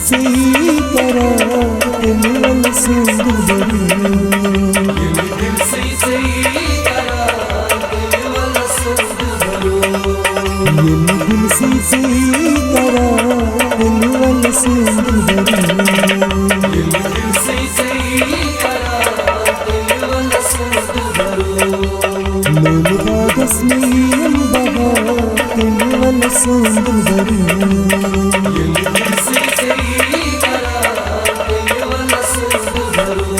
सही करा दिल सुंदरी दिल से सही करा दिल सुंदरी दिल से सही करा दिल सुंदरी दिल से सही करा दिल सुंदरी लोल बागस में बहा दिल सुंदरी दिल से सही करा दिल सुंदरी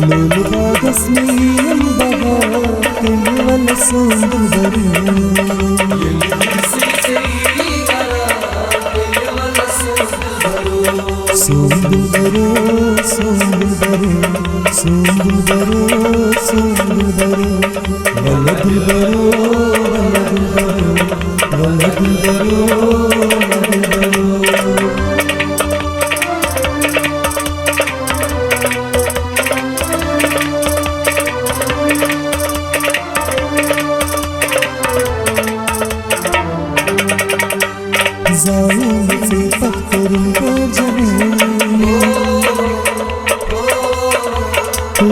लोल बागस में बहा दिल सुंदरी दिल से सही करा दिल सुंदरी सुंदरो सुंदरो सुंदरो सुंदरो वलदिलबरो वलदिलबरो वलदिलबरो जाऊं से पत्थरों जमीन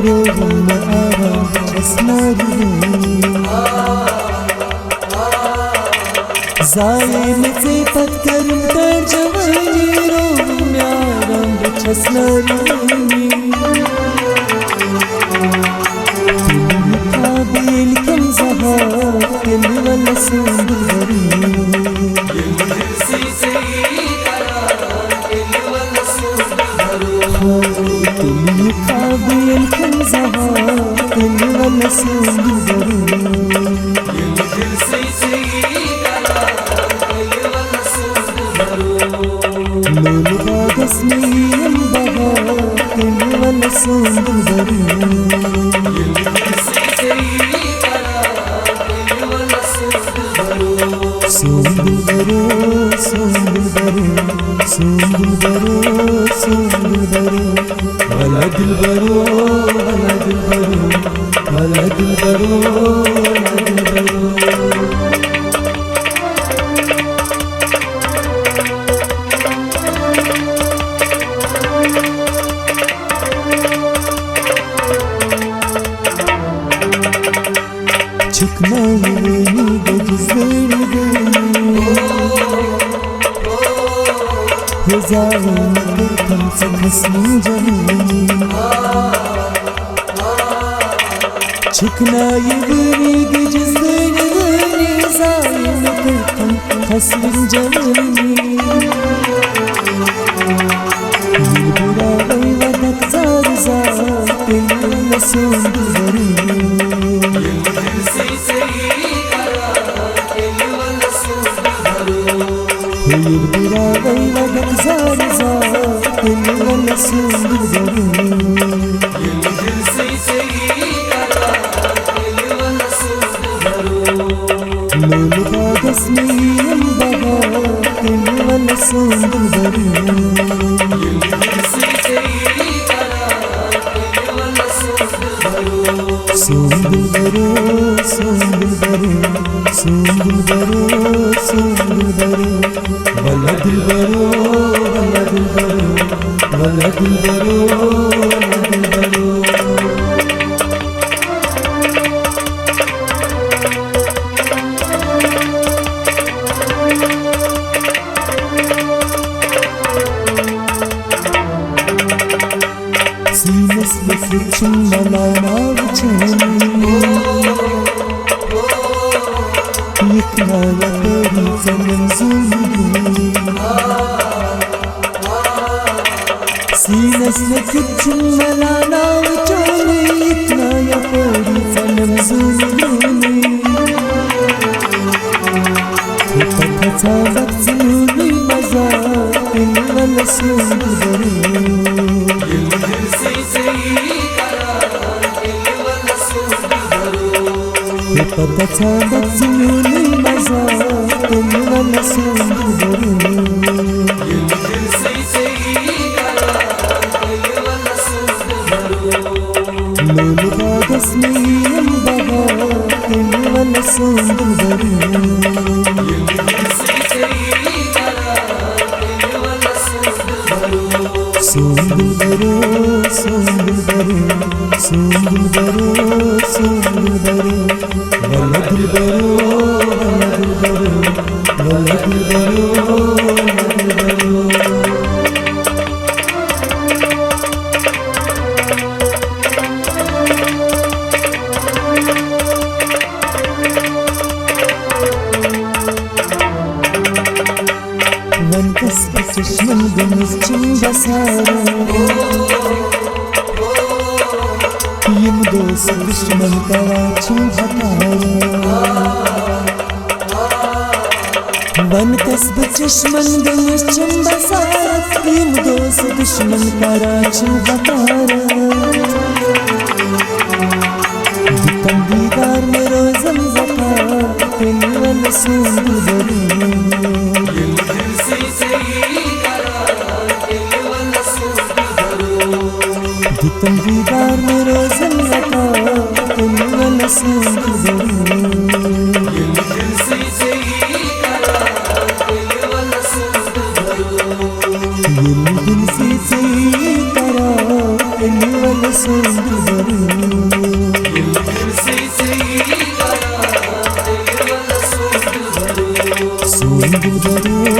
रोम आराम चस्नारी जालिम से पत्थरों पर जवानी रोम आराम चस्नारी काबिल कम जहा दिल वाला सुंदरी तुम काबिल कम जहा दिल वाला सुंदरी दिल से सही करा दिल सुंदरी लोल बागस में बहा दिल वाला सुंदरी दिल से सही करा दिल सुंदरी सुंदरो सुंदरो सुंदरो सुंदरो वलदिलबरो वलदिलबरो वलदिलबरो वलदिलबरो çıkma yüreğini de gizlerdi Yazarım kırpım sakısın canım çıkma yüreğini de gizlerdi Yazarım kırpım kasvın canım Yılbura eyvadak zar zar Dillerle sündürürüm Yılbura eyvadak zar zar Dillerle sündürürüm दिल से सही करा दिल सुंदरी लोल बागस में बहा दिल सुंदरी दिल से सही करा दिल सुंदरी सुंदरो सुंदरो सुंदरो सुंदरो वलदिलबरो वलदिलबरो वलदिलबरो वलदिलबरो Sines bekleçim malana uçani Yıkma yaparı zanım zulmü Sines bekleçim malana uçani Yıkma yaparı zanım zulmü Hıpakata vaktimuni maza Bilmala sündürürüm दिल से सही करा दिल सुंदरी Hıpakata vaktimuni maza Bilmala sündürürüm दिल से सही करा दिल सुंदरी लोल बागस में बहा दिल सुंदरी दिल से सही करा दिल Sundaro, Sundaro, Sundaro, Sundaro, Wala Dilbaro, Wala Dilbaro, Wala Dilbaro. Wan kasbi çeşmen deniz çim basara Yim dost düşman kara çim hatara Wan kasbi çeşmen deniz çim basara Yim dost düşman kara çim hatara Ditam didar mein rozam zata Dil wal sundari Ditam didar mein rozam zata Dil wal sundari Dil se sahi kara Dil wal sundari Sundaro,